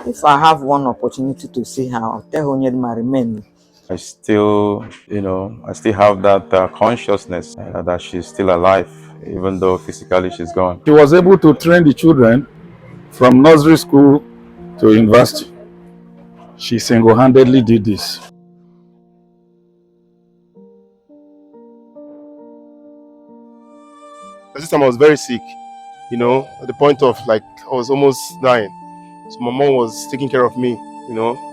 If I have one opportunity to see her, I'll tell Onyedinma remain. I still, I still have that consciousness that she's still alive, even though physically she's gone. She was able to train the children from nursery school to university. She single-handedly did this. At this time I was very sick, at the point of like I was almost dying. So my mom was taking care of me,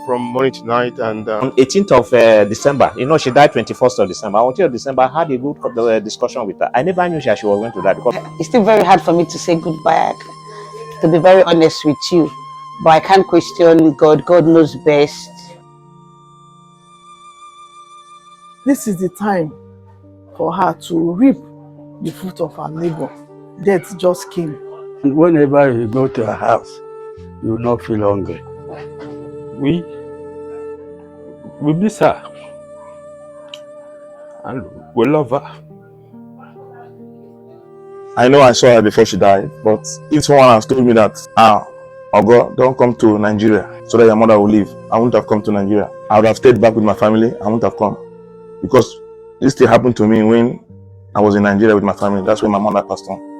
from morning to night. And on 18th of December, she died 21st of December. On 18th of December, I had a good discussion with her. I never knew she was going to die because it's still very hard for me to say goodbye, to be very honest with you. But I can't question God. God knows best. This is the time for her to reap the fruit of her labor. Death just came. And whenever you go to her house, you will not feel hungry. We miss her. And we love her. I know I saw her before she died, but if someone has told me that, Ogo, don't come to Nigeria so that your mother will leave, I wouldn't have come to Nigeria. I would have stayed back with my family. I wouldn't have come. Because this thing happened to me when I was in Nigeria with my family. That's when my mother passed on.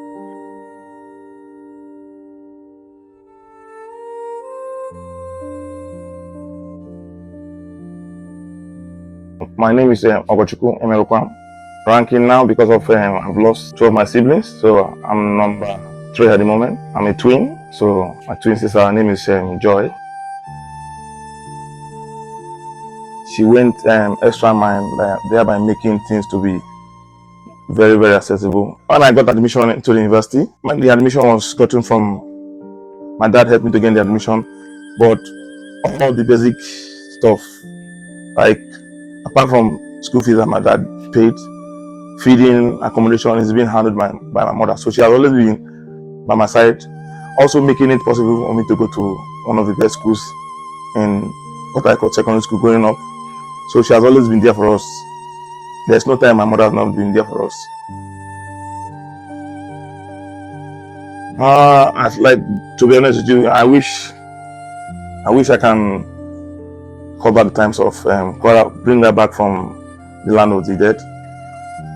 My name is Illah Emerokwam. Ranking now because of I've lost two of my siblings, so I'm number 3 at the moment. I'm a twin, so my twin sister, her name is Joy. She went extra mile, thereby making things to be very, very accessible. When I got admission into the university, the admission was gotten from my dad. Helped me to get the admission, but all the basic stuff, like apart from school fees that my dad paid, feeding, accommodation is being handled by my mother. So she has always been by my side, also making it possible for me to go to one of the best schools in what I call secondary school growing up. So she has always been there for us. There's no time my mother has not been there for us. Like, to be honest with you, I wish I can cover the times of bring her back from the land of the dead.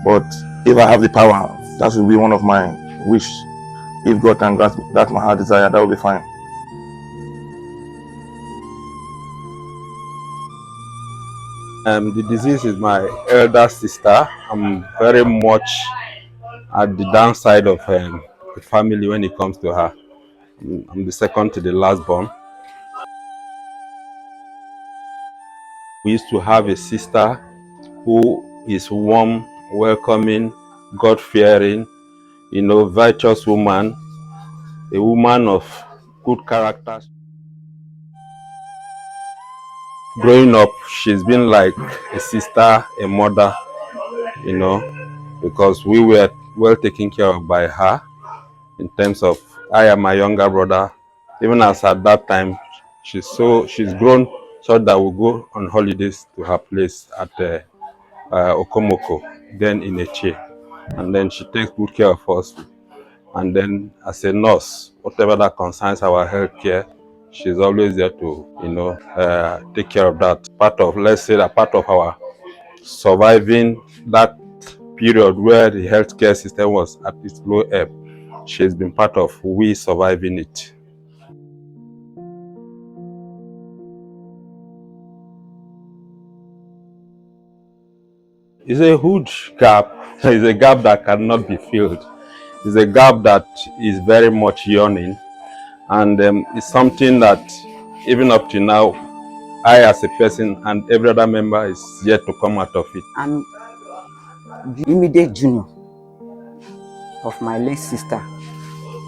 But if I have the power, that will be one of my wish. If God can grant that my heart desire, that will be fine. The disease is my elder sister. I'm very much at the downside of the family when it comes to her. I'm the second to the last born. We used to have a sister who is warm, welcoming, God-fearing, virtuous woman, a woman of good character. Growing up, she's been like a sister, a mother, because we were well taken care of by her in terms of I am my younger brother. Even as at that time, she's grown so that we go on holidays to her place at Okomoko, then in Eche. And then she takes good care of us. And then as a nurse, whatever that concerns our health care, she's always there to, take care of that. Let's say that part of our surviving that period where the healthcare system was at its low ebb. She's been part of we surviving it. It's a huge gap. It's a gap that cannot be filled. It's a gap that is very much yawning. And it's something that even up to now, I as a person and every other member is yet to come out of it. I'm the immediate junior of my late sister,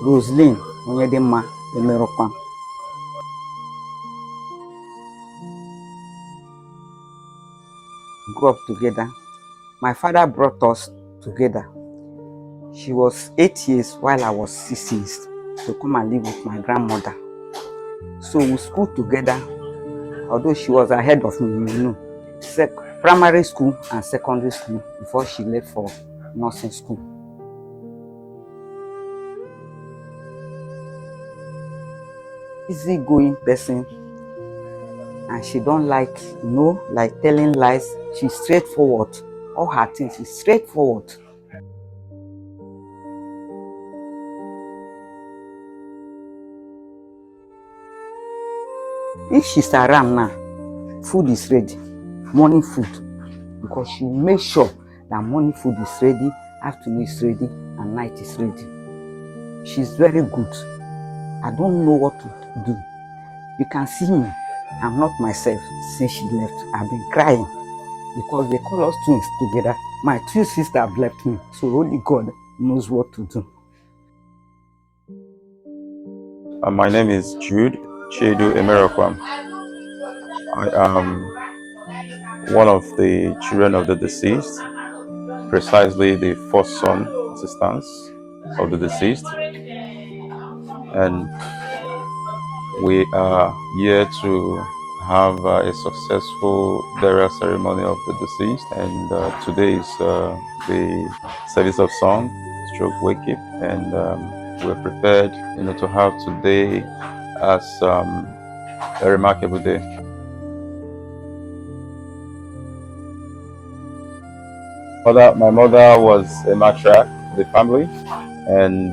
Roseline Onyedinma Emerokwam. Grew up together. My father brought us together. She was 8 years while I was 6 years to come and live with my grandmother. So we schooled together, although she was ahead of me, primary school and secondary school before she left for nursing school. easygoing person, and she don't like, like telling lies. She's straightforward. All her things is straightforward. If she's around now, food is ready, morning food, because she makes sure that morning food is ready, afternoon is ready, and night is ready. She's very good. I don't know what to do. You can see me. I'm not myself since she left. I've been crying because they call us twins together. My two sisters have left me, so only God knows what to do. My name is Jude Chedu Emerokwam. I am one of the children of the deceased, precisely the first son, assistants of the deceased, and we are here to have a successful burial ceremony of the deceased. And today is the service of song, stroke wake up, and we're prepared, to have today as a remarkable day. My mother was a matriarch of the family, and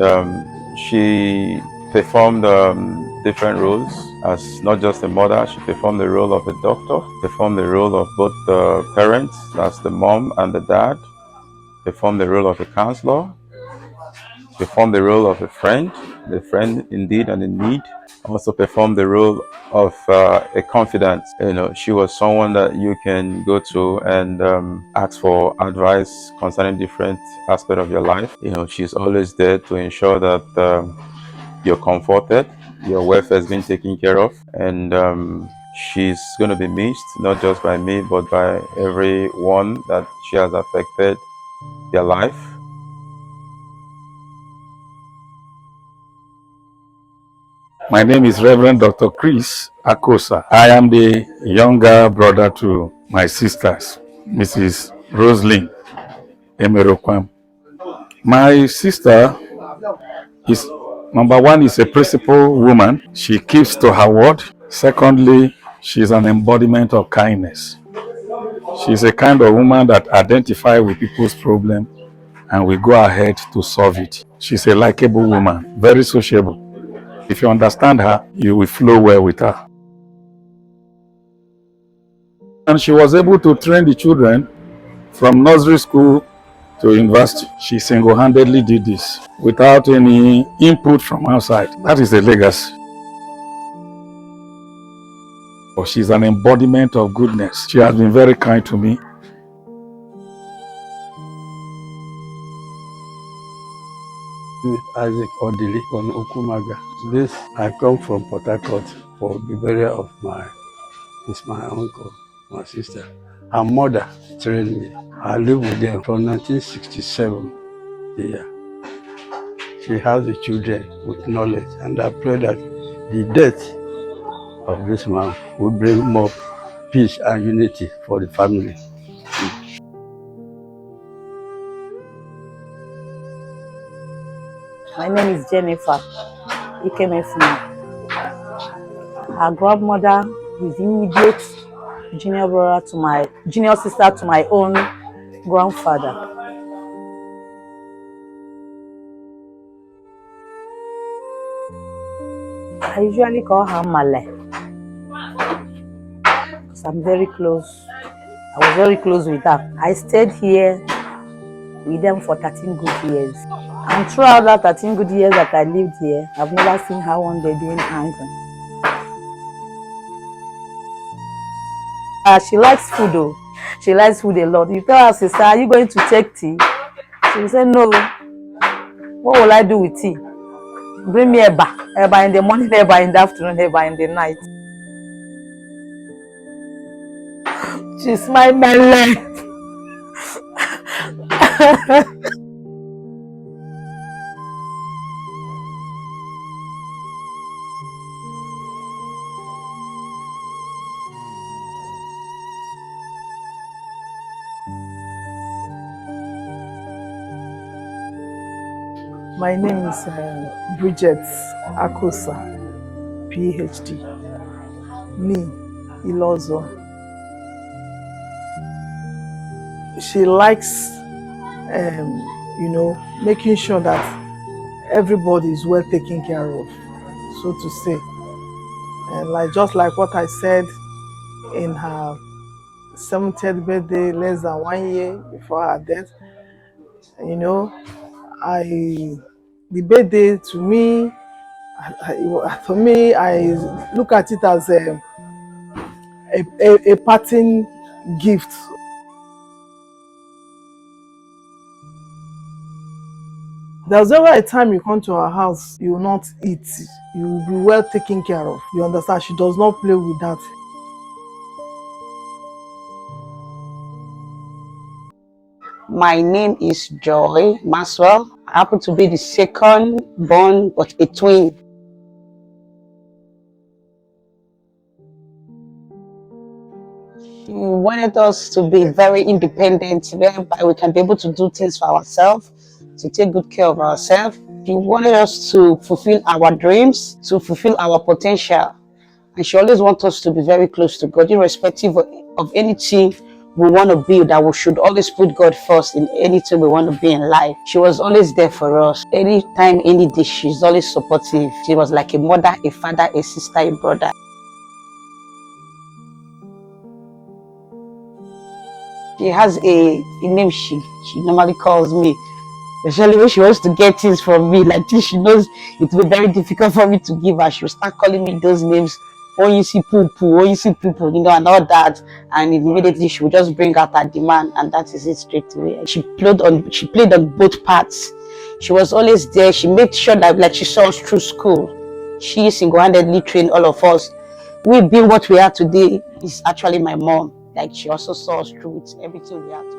she performed different roles as not just a mother. She performed the role of a doctor, performed the role of both the parents, that's the mom and the dad, performed the role of a counselor, performed the role of a friend, the friend indeed and in need, also performed the role of a confidant. She was someone that you can go to and ask for advice concerning different aspects of your life. She's always there to ensure that you're comforted, your welfare has been taken care of, and she's going to be missed, not just by me, but by everyone that she has affected their life. My name is Reverend Dr. Chris Akosa. I am the younger brother to my sisters, Mrs. Roseline Emerokwam. My sister is, number one, is a principled woman. She keeps to her word. Secondly, she's an embodiment of kindness. She's a kind of woman that identifies with people's problem and will go ahead to solve it. She's a likable woman, very sociable. If you understand her, you will flow well with her. And she was able to train the children from nursery school to university. She single-handedly did this without any input from outside. That is a legacy. But she's an embodiment of goodness. She has been very kind to me. Isaac Odili from Okumaga. This I come from Port Harcourt for the burial of my uncle, my sister. Her mother trained me. I lived with them from 1967. Yeah. She has the children with knowledge, and I pray that the death of this man will bring more peace and unity for the family. My name is Jennifer Ikemefuna. Her grandmother is immediate junior sister to my own grandfather. I usually call her Male because I'm very close. I was very close with her. I stayed here with them for 13 good years. And throughout that 13 good years that I lived here, I've never seen her one day being angry. She likes food though. She likes food a lot. You tell her, sister, are you going to take tea? She will say, no. What will I do with tea? Bring me eba. Eba in the morning, eba in the afternoon, eba in the night. She's my Mele. My name is Bridget Akosa, PhD. Nee Illah. She likes, making sure that everybody is well taken care of, so to say. And just like what I said in her 70th birthday, less than 1 year before her death, the birthday to me, for me, I look at it as a parting gift. There's never a time you come to her house, you will not eat. You will be well taken care of. You understand? She does not play with that. My name is Joy Maxwell. I happen to be the second born, but a twin. She wanted us to be very independent, whereby we can be able to do things for ourselves, to take good care of ourselves. She wanted us to fulfill our dreams, to fulfill our potential. And she always wants us to be very close to God, irrespective of anything we want to be, that we should always put God first in anything we want to be in life. She was always there for us. Anytime, any day, she's always supportive. She was like a mother, a father, a sister, a brother. She has a name she normally calls me, especially when she wants to get things from me. Like this, she knows it will be very difficult for me to give her. She'll start calling me those names. Oh, you see poo poo, oh, you see people, and all that. And immediately she will just bring out her demand, and that is it straight away. She played on both parts. She was always there. She made sure that she saw us through school. She single-handedly trained all of us. We being what we are today is actually my mom. She also saw us through with everything we are to.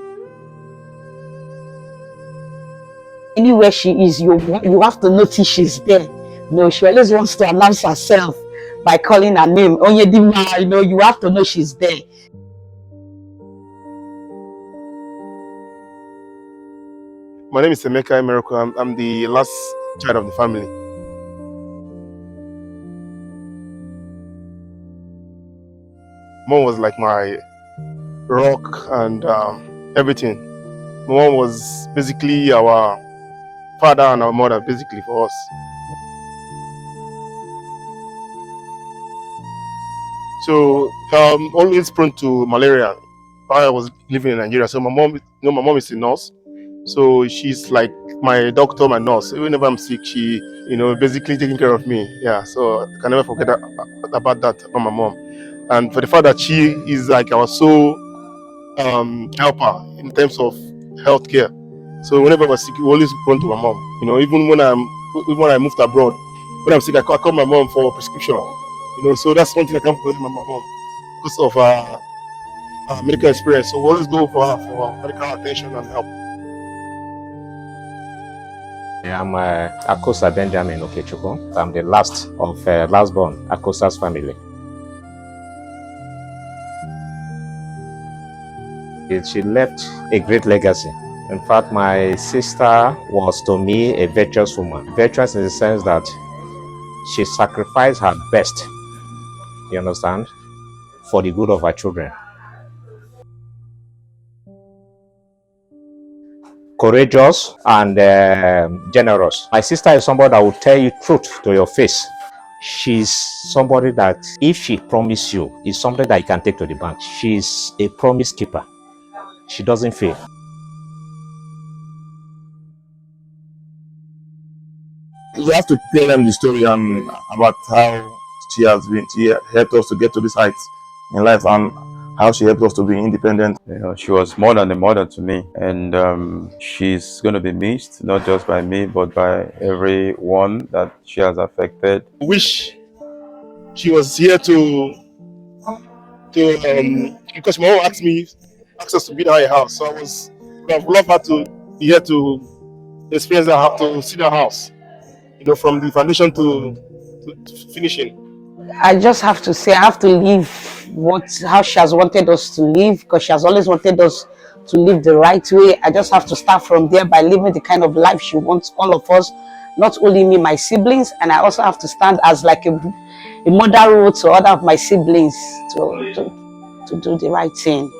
Anywhere she is, you have to notice she's there. She always wants to announce herself by calling her name. Onyedinma, you have to know she's there. My name is Emeka Emerokwam. I'm the last child of the family. Mom was like my rock and everything. My mom was basically our father and our mother, basically, for us. So always prone to malaria while I was living in Nigeria. So my mom is a nurse. So she's like my doctor, my nurse. Whenever I'm sick, she, basically taking care of me. Yeah, so I can never forget about that, about my mom. And for the fact that she is like our sole helper in terms of healthcare. So whenever I was sick, we always run to my mom. Even when I moved abroad, when I'm sick, I call my mom for a prescription. So that's one thing I can't forget my mom because of medical experience. So we always go for her for medical attention and help. I'm Akosa Benjamin Okechukwu. I'm the last of last-born Akosa's family. She left a great legacy. In fact, my sister was to me a virtuous woman. Virtuous in the sense that she sacrificed her best, you understand, for the good of her children. Courageous and generous. My sister is somebody that will tell you truth to your face. She's somebody that if she promises you, is something that you can take to the bank. She's a promise keeper. She doesn't fail. You have to tell them the story and about how she helped us to get to this height in life and how she helped us to be independent. She was more than a mother to me, and she's going to be missed, not just by me, but by everyone that she has affected. I wish she was here to because my mom asked us to build her a house, so I would love her to be here to experience that, to see the house, from the foundation to finishing. I just have to say, I have to live how she has wanted us to live, because she has always wanted us to live the right way. I just have to start from there by living the kind of life she wants all of us, not only me, my siblings, and I also have to stand as like a mother role to other of my siblings to do the right thing.